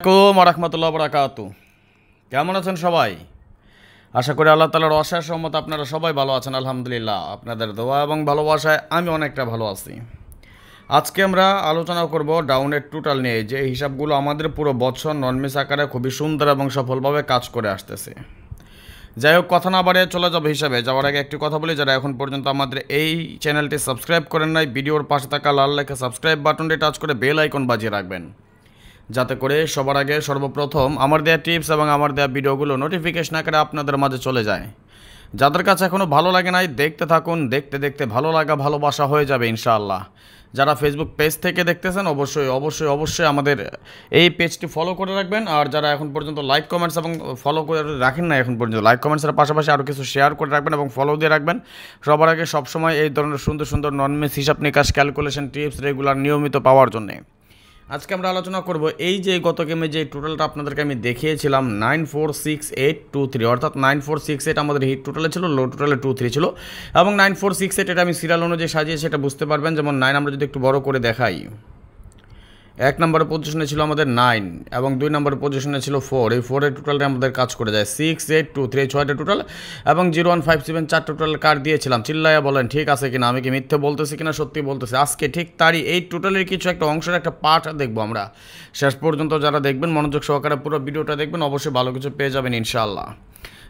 আসসালামু রাহমাতুল্লাহি ওয়া বারাকাতুহু। কেমন আছেন সবাই? আশা করি আল্লাহ তাআলার অশেষ রহমতে আপনারা সবাই ভালো আছেন। আলহামদুলিল্লাহ, আপনাদের দোয়া এবং ভালোবাসায় আমি অনেকটা ভালো আছি। আজকে আমরা আলোচনা করব ডাউনের টোটাল নিয়ে, যে হিসাবগুলো আমাদের পুরো বছর নন মিস আকারে খুবই সুন্দর এবং সফলভাবে কাজ করে আসতেছে। যাই হোক, কথা না বাড়িয়ে চলে যাবে হিসাবে যাওয়ার আগে একটি কথা বলি, যারা এখন পর্যন্ত আমাদের এই চ্যানেলটি সাবস্ক্রাইব করেন নাই, ভিডিওর পাশে থাকা লাল লেখা সাবস্ক্রাইব বাটনটি টাচ করে বেল আইকন বাজিয়ে রাখবেন, যাতে করে সবার আগে সর্বপ্রথম আমার দেওয়া টিপস এবং আমার দেওয়া ভিডিওগুলো নোটিফিকেশন আকারে আপনাদের মাঝে চলে যায়। যাদের কাছে এখনও ভালো লাগে নাই, দেখতে থাকুন, দেখতে দেখতে ভালো লাগা ভালোবাসা হয়ে যাবে ইনশাআল্লাহ। যারা ফেসবুক পেজ থেকে দেখতেছেন অবশ্যই আমাদের এই পেজটি ফলো করে রাখবেন। আর যারা এখন পর্যন্ত লাইক কমেন্টস এবং ফলো করে রাখেন না, এখন পর্যন্ত লাইক কমেন্টসের পাশাপাশি আরও কিছু শেয়ার করে রাখবেন এবং ফলো দিয়ে রাখবেন। সবার আগে সবসময় এই ধরনের সুন্দর সুন্দর নন মিস হিসাব নিকাশ, ক্যালকুলেশন টিপস রেগুলার নিয়মিত পাওয়ার জন্যে আজকে আমরা আলোচনা করব এই যে গত গেমে যে টোটালটা আপনাদেরকে আমি দেখিয়েছিলাম 946823, অর্থাৎ 9468 আমাদের হিট টোটালে ছিল, লো টোটালে 23 ছিল, এবং 9468 এটা আমি সিরিয়াল অনুযায়ী সাজিয়ে সেটা বুঝতে পারবেন। যেমন 9 আমরা যদি একটু বড় করে দেখাই, 1 নম্বরের পজিশনে ছিল আমাদের 9 এবং 2 নম্বরের পজিশনে ছিল 4। এই 4-এর টোটালটা আমাদের কাজ করে যায় 6823, 6টা টোটাল এবং 0157 4 টোটাল কার দিয়েছিলাম। চিল্লাইয়া বলেন ঠিক আছে কিনা, আমি কি মিথ্যে বলতেছি কিনা সত্যি বলতেছি। আজকে ঠিক তারই এই টোটালের কিছু একটা অংশের একটা পার্ট দেখবো আমরা। শেষ পর্যন্ত যারা দেখবেন, মনোযোগ সহকারে পুরো ভিডিওটা দেখবেন, অবশ্যই ভালো কিছু পেয়ে যাবেন ইনশাআল্লাহ।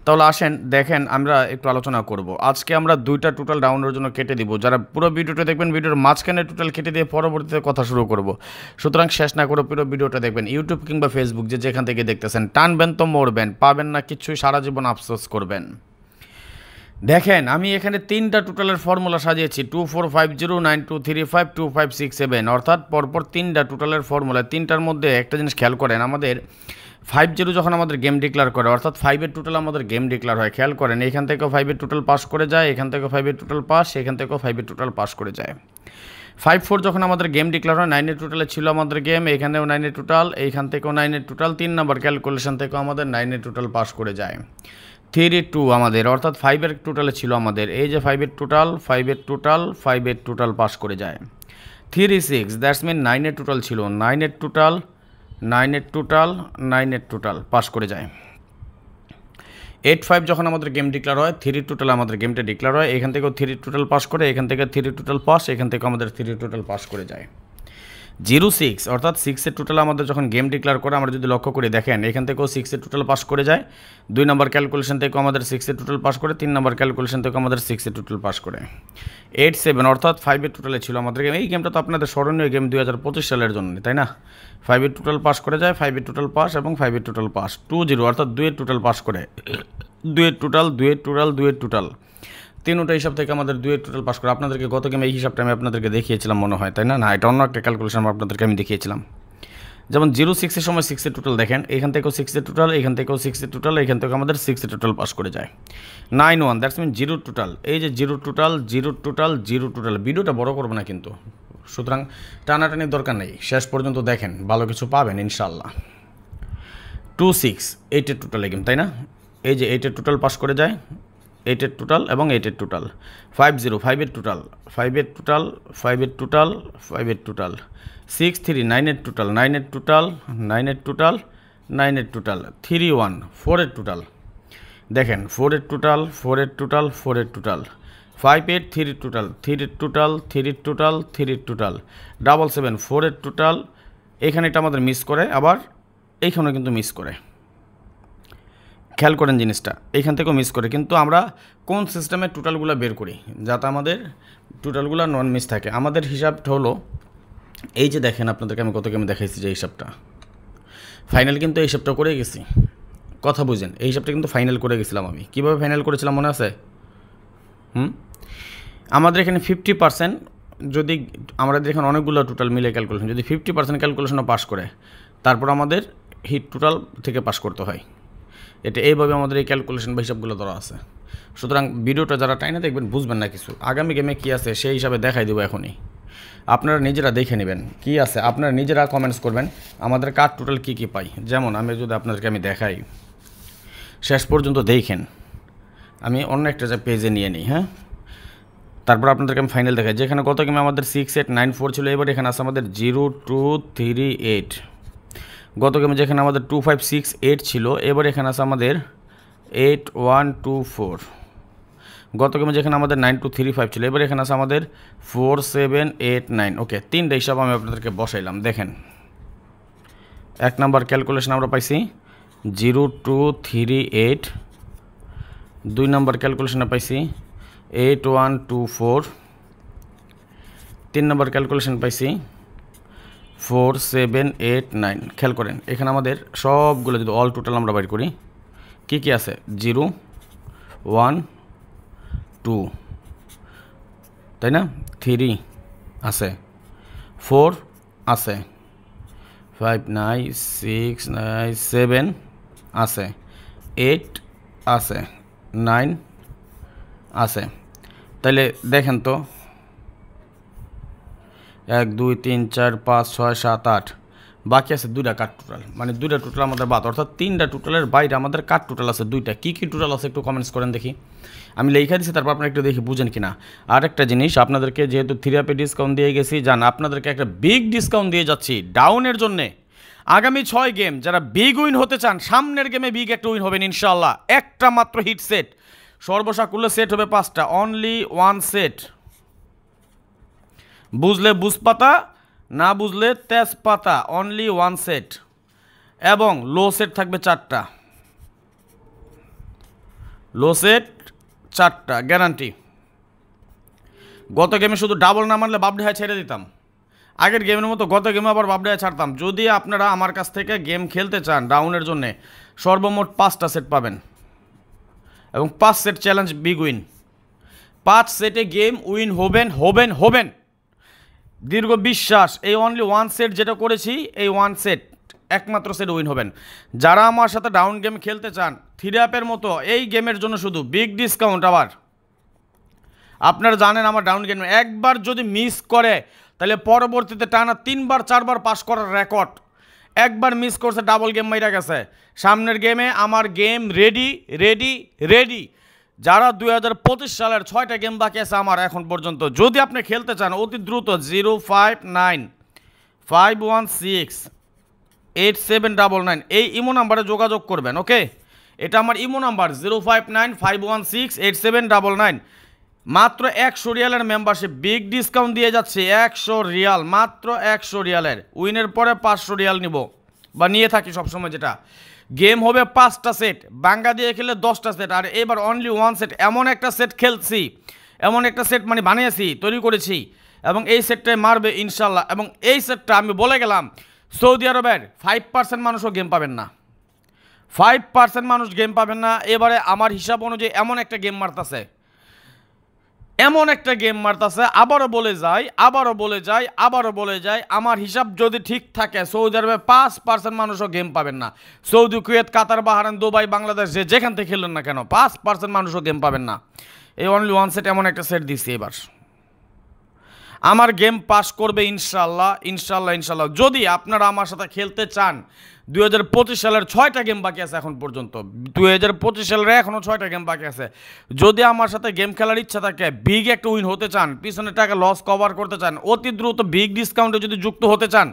তাহলে আসেন দেখেন, আমরা একটু আলোচনা করব। আজকে আমরা 2টা টোটাল ডাউনের জন্য কেটে দিব। যারা পুরো ভিডিওটা দেখবেন, ভিডিওর মাঝখানে টোটাল কেটে দিয়ে পরবর্তীতে কথা শুরু করব। সুতরাং শেষ না করে পুরো ভিডিওটা দেখবেন। ইউটিউব কিংবা ফেসবুক যেখান থেকে দেখতেছেন, টানবেন তো মরবেন, পাবেন না কিছুই, সারা জীবন আফসোস করবেন। দেখেন, আমি এখানে 3টা টোটালের ফর্মুলা সাজিয়েছি, 245092352567, অর্থাৎ পরপর 3টা টোটালের ফর্মুলা। 3টার মধ্যে একটা জিনিস খেয়াল করেন, আমাদের 50 যখন আমাদের গেম ডিক্লেয়ার করে, অর্থাৎ 5-এর টোটাল আমাদের গেম ডিক্লেয়ার হয়। খেয়াল করেন, এখান থেকেও 5-এর টোটাল পাস করে যায়, এখান থেকেও 5-এর টোটাল পাস, এখান থেকেও 5-এর টোটাল পাস করে যায়। 54 যখন আমাদের গেম ডিক্লেয়ার হয়, 9-এর টোটালে ছিল আমাদের গেম, এখানেও 9-এর টোটাল, এইখান থেকেও 9-এর টোটাল, 3 নম্বর ক্যালকুলেশন থেকেও আমাদের 9-এর টোটাল পাস করে যায়। 3-2 আমাদের, অর্থাৎ 5-এর টোটালে ছিল আমাদের, এই যে 5-এর টোটাল, 5-এর টোটাল, 5-এর টোটাল পাস করে যায়। 3-6 দ্যাটস মিন 9-এর টোটাল ছিল, 9-এর টোটাল, 9-এর টোটাল, 9-এর টোটাল পাস করে যায়। 8-5 যখন আমাদের গেম ডিক্লেয়ার হয়, 3 টোটাল আমাদের গেমটা ডিক্লেয়ার হয়, এখান থেকেও 3 টোটাল পাস করে, এখান থেকে 3 টোটাল পাস, এখান থেকে আমাদের 3 টোটাল পাস করে যায়। 06 অর্থাৎ 6-এর টোটাল আমাদের যখন গেম ডিক্লেয়ার করে, আমরা যদি লক্ষ্য করে দেখেন, এখান থেকেও 6-এর টোটাল পাস করে যায়, 2 নম্বর ক্যালকুলেশন থেকেও আমাদের 6-এর টোটাল পাস করে, 3 নম্বর ক্যালকুলেশন থেকেও আমাদের 6-এর টোটাল পাস করে। 8-7 অর্থাৎ 5-এর টোটালে ছিল আমাদের গেম। এই গেমটা তো আপনাদের স্মরণীয় গেম 2025 সালের জন্য, তাই না? 5-এর টোটাল পাস করে যায়, 5-এর টোটাল পাস এবং 5-এর টোটাল পাস। 20 অর্থাৎ 2-এর টোটাল পাস করে, 2-এর টোটাল, 2-এর টোটাল, 2-এর টোটাল, 3টা হিসাব থেকে আমাদের 2-এর টোটাল পাস করে। আপনাদেরকে গত গেমে এই হিসাবটা আমি আপনাদেরকে দেখিয়েছিলাম মনে হয়, তাই না? না, এটা অন্য একটা ক্যালকুলেশন আপনাদেরকে আমি দেখিয়েছিলাম। যেমন 06-এর সময় 6-এর টোটাল দেখেন, এখান থেকেও 6-এর টোটাল, এখান থেকেও 6-এর টোটাল, এখান থেকে আমাদের 6-এর টোটাল পাস করে যায়। 9-1 দ্যাটস মিন 0 টোটাল, এই যে 0 টোটাল, 0 টোটাল, 0 টোটাল। ভিডিওটা বড় করবো না কিন্তু, সুতরাং টানাটানির দরকার নেই, শেষ পর্যন্ত দেখেন, ভালো কিছু পাবেন ইনশাল্লাহ। 26 8-এর টোটাল গেম, তাই না? এই যে 8-এর টোটাল পাস করে যায়, 8-এর টোটাল এবং 8-এর টোটাল। 50 5-এর টোটাল, 5-এর টোটাল, 5-এর টোটাল, 5-এর টোটাল। 63 9-এর টোটাল, 9-এর টোটাল, 9-এর টোটাল, 9-এর টোটাল। 31 4-এর টোটাল, দেখেন 4-এর টোটাল, 4-এর টোটাল, 4-এর টোটাল। 58 3-এর টোটাল, 3-এর টোটাল, 3-এর টোটাল, 3-এর টোটাল। 77 4-এর টোটাল, এখানে এটা আমাদের মিস করে, আবার এইখানেও কিন্তু মিস করে। খেয়াল করেন জিনিসটা, এইখান থেকেও মিস করে, কিন্তু আমরা কোন সিস্টেমে টোটালগুলো বের করি যাতে আমাদের টোটালগুলো নন মিস থাকে। আমাদের হিসাবটা হলো এই যে দেখেন, আপনাদেরকে আমি কত গেমে দেখাইছি যে হিসাবটা ফাইনাল, কিন্তু এই হিসাবটা করে গেছি, কথা বুঝেন, এই হিসাবটা কিন্তু ফাইনাল করে গেছিলাম আমি। কীভাবে ফাইনাল করেছিলাম মনে আছে? আমাদের এখানে 50% যদি আমাদের এখানে অনেকগুলো টোটাল মিলে ক্যালকুলেশন, যদি 50% ক্যালকুলেশনও পাস করে, তারপর আমাদের হিট টোটাল থেকে পাস করতে হয়। এটা এইভাবে আমাদের এই ক্যালকুলেশন বা হিসাবগুলো ধরা আছে। সুতরাং ভিডিওটা যারা টাইনে দেখবেন বুঝবেন না কিছু, আগামী গেমে কী আছে সেই হিসাবে দেখাই দেবো এখনই। আপনারা নিজেরা দেখে নেবেন কী আছে, আপনারা নিজেরা কমেন্টস করবেন আমাদের কার টোটাল কী কী পাই। যেমন আমি যদি আপনাদেরকে আমি দেখাই, শেষ পর্যন্ত দেখেন, আমি অন্য একটা পেজে নিয়ে নিই, হ্যাঁ, তারপর আপনাদেরকে আমি ফাইনাল দেখাই। যেখানে গত গেমে আমাদের 6894 ছিল, এবার এখানে আছে আমাদের 0238। গত গেমে যেখানে আমাদের 2568 ছিল, এবার এখানে আছে আমাদের 8124। গত গেমে যেখানে আমাদের 9235 ছিল, এবার এখানে আছে আমাদের 4789। ওকে, তিনটা হিসাব আমি আপনাদেরকে বসাইলাম। দেখেন, 1 নাম্বার ক্যালকুলেশন আমরা পাইছি 0238, 2 নাম্বার ক্যালকুলেশনে পাইছি 8124, 3 নাম্বার ক্যালকুলেশন পাইছি 4789। খেয়াল করেন, এখানে আমাদের সবগুলো যদি অল টোটাল আমরা বাইর করি, কি কি আছে? 0 1 2, তাই না? 3 আছে, 4 আছে, 5 9 6 9 7 আছে, 8 আছে, 9 আছে। তাইলে দেখেন তো, 1 2 3 4 5 6 7 8, বাকি আছে 2টা কাট টোটাল, মানে 2টা টোটাল আমাদের বাদ, অর্থাৎ 3টা টোটালের বাইরে আমাদের কাট টোটাল আছে 2টা। কী কী টোটাল আছে একটু কমেন্টস করেন দেখি, আমি লেখা দিচ্ছি, তারপর আপনারা একটু দেখি বুঝেন কিনা। আর একটা জিনিস আপনাদেরকে, যেহেতু 3 ডিসকাউন্ট দিয়ে গেছি, জান আপনাদেরকে একটা বিগ ডিসকাউন্ট দিয়ে যাচ্ছি ডাউনের জন্যে। আগামী 6 গেম যারা বিগ উইন হতে চান, সামনের গেমে বিগ একটা উইন হবেন ইনশাল্লাহ। একটা মাত্র হিট সেট, সর্বসাকুল্য সেট হবে 5টা, অনলি 1 সেট। বুঝলে বুঝপাতা, না বুঝলে তেজপাতা, অনলি 1 সেট। এবং লো সেট থাকবে 4টা, লো সেট 4টা গ্যারান্টি। গত গেমে শুধু ডাবল না মারলে বাপডাহায় ছেড়ে দিতাম, আগের গেমের মতো গত গেমে আবার বাপডাহায় ছাড়তাম। যদি আপনারা আমার কাছ থেকে গেম খেলতে চান ডাউনের জন্যে, সর্বমোট 5টা সেট পাবেন এবং 5 সেট চ্যালেঞ্জ বিগ উইন। 5 সেটে গেম উইন হবেন হবেন হবেন, দীর্ঘ বিশ্বাস। এই অনলি 1 সেট যেটা করেছি, এই 1 সেট একমাত্র সেট উইন হবেন। যারা আমার সাথে ডাউন গেম খেলতে চান, 3 মতো এই গেমের জন্য শুধু বিগ ডিসকাউন্ট। আবার আপনারা জানেন আমার ডাউন গেম একবার যদি মিস করে, তাহলে পরবর্তীতে টানা 3বার 4বার পাস করার রেকর্ড। একবার মিস করছে, ডাবল গেম মাইরা গেছে। সামনের গেমে আমার গেম রেডি রেডি রেডি। যারা 2025 সালের 6টা গেম বাকি আছে আমার এখন পর্যন্ত, যদি আপনি খেলতে চান অতি দ্রুত 059 516 8799 এই ইমো নাম্বারে যোগাযোগ করবেন। ওকে, এটা আমার ইমো নাম্বার 059 516 8799। মাত্র 100 রিয়ালের মেম্বারশিপ, বিগ ডিসকাউন্ট দিয়ে যাচ্ছে 100 রিয়াল, মাত্র 100 রিয়ালের। উইনের পরে 500 রিয়াল নিব, বা নিয়ে থাকি সবসময়। যেটা গেম হবে 5টা সেট, বাঙ্গা দিয়ে খেলে 10টা সেট, আর এবার অনলি 1 সেট। এমন একটা সেট খেলছি, এমন একটা সেট মানে বানিয়েছি, তৈরি করেছি, এবং এই সেটটাই মারবে ইনশাল্লাহ। এবং এই সেটটা আমি বলে গেলাম, সৌদি আরবের 5% মানুষও গেম পাবেন না, 5% মানুষ গেম পাবেন না। এবারে আমার হিসাব অনুযায়ী এমন একটা গেম মারতেছে, এমন একটা গেম মারতেছে। আবারও বলে যাই, আমার হিসাব যদি ঠিক থাকে, সৌদি আরবে 5% মানুষও গেম পাবেন না। সৌদি, কুয়েত, কাতার, বাহরাইন, দুবাই, বাংলাদেশ, যেখান থেকে খেললেন না কেন, 5% মানুষও গেম পাবেন না। এই অনলি 1 সেট, এমন একটা সেট দিচ্ছি এবার। আমার গেম পাস করবে ইনশাল্লাহ ইনশাল্লাহ ইনশাল্লাহ। যদি আপনারা আমার সাথে খেলতে চান, 2025 সালের 6টা গেম বাকি আছে এখন পর্যন্ত, 2025 সালের এখনও 6টা গেম বাকি আছে। যদি আমার সাথে গেম খেলার ইচ্ছা থাকে, বিগ একটা উইন হতে চান, পিছনের টাকা লস কভার করতে চান, অতি দ্রুত বিগ ডিসকাউন্টে যদি যুক্ত হতে চান,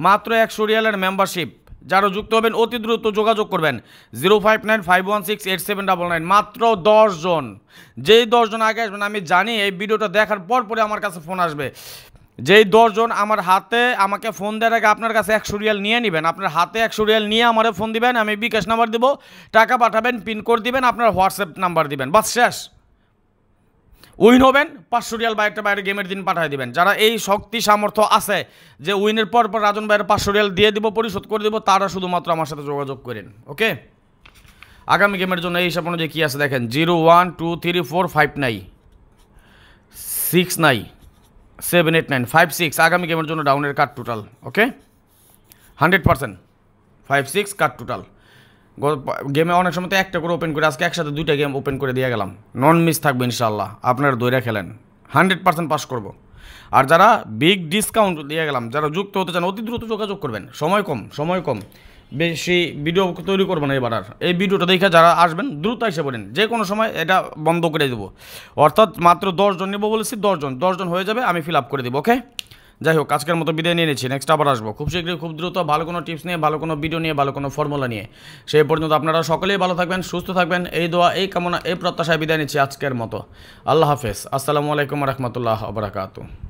মাত্র 100 রিয়ালের মেম্বারশিপ। যারা যুক্ত হবেন অতি দ্রুত যোগাযোগ করবেন 059 516 8799। মাত্র 10 জন। যেই 10 জন আগে আসবেন, আমি জানি এই ভিডিওটা দেখার পর পরে আমার কাছে ফোন আসবে, যেই 10 জন আমার হাতে আমাকে ফোন দেওয়ার আগে আপনার কাছে 100 রিয়াল নিয়ে নেবেন। আপনার হাতে 100 রিয়াল নিয়ে আমারে ফোন দিবেন, আমি বিকাশ নাম্বার দেবো, টাকা পাঠাবেন, পিন কোড দিবেন, আপনার হোয়াটসঅ্যাপ নাম্বার দিবেন, বাস শেষ। উইন হবেন, 500 রিয়াল বাইরে বাইরে গেমের দিন পাঠিয়ে দিবেন। যারা এই শক্তি সামর্থ্য আছে যে উইনের পর পর রাজন ভাইয়ের 500 রিয়াল দিয়ে দিব, পরিশোধ করে দেবো, তারা শুধুমাত্র আমার সাথে যোগাযোগ করেন। ওকে, আগামী গেমের জন্য এই হিসাব অনুযায়ী কী আছে দেখেন, 0 1 2 3 4 5 9 6 9 7 8 9 5 6 আগামী গেমের জন্য ডাউনের কাট টোটাল। ওকে, 100% 5 6 কাট টোটাল। গেমে অনেক সময় তো একটা করে ওপেন করে, আজকে একসাথে 2টা গেম ওপেন করে দিয়ে গেলাম। নন মিস থাকবে ইনশাল্লাহ, আপনারা দৈরা খেলেন, 100% পাস করব। আর যারা বিগ ডিসকাউন্ট দিয়ে গেলাম, যারা যুক্ত হতে চান অতি দ্রুত যোগাযোগ করবেন। সময় কম, বেশি ভিডিও তৈরি করবো না এবার। আর এই ভিডিওটা দেখে যারা আসবেন দ্রুত এসে পড়েন, যে কোনো সময় এটা বন্ধ করে দেবো। অর্থাৎ মাত্র 10 জন নেবো বলেছি, 10 জন হয়ে যাবে, আমি ফিল আপ করে দেবো। ওকে, যাই হোক, আজকের মতো বিদায় নিয়ে নিচ্ছি, নেক্সট আবার আসবো খুব শীঘ্রই, খুব দ্রুত, ভালো কোনো টিপস নিয়ে, ভালো কোনো ভিডিও নিয়ে, ভালো কোনো ফর্মুলা নিয়ে। সেই পর্যন্ত আপনারা সকলেই ভালো থাকবেন, সুস্থ থাকবেন, এই দোয়া, এই কামনা, এই প্রত্যাশায় বিদায় নিচ্ছি আজকের মতো। আল্লাহ হাফেজ, আসসালামু আলাইকুম রহমতুল্লাহ বারাকাতুহু।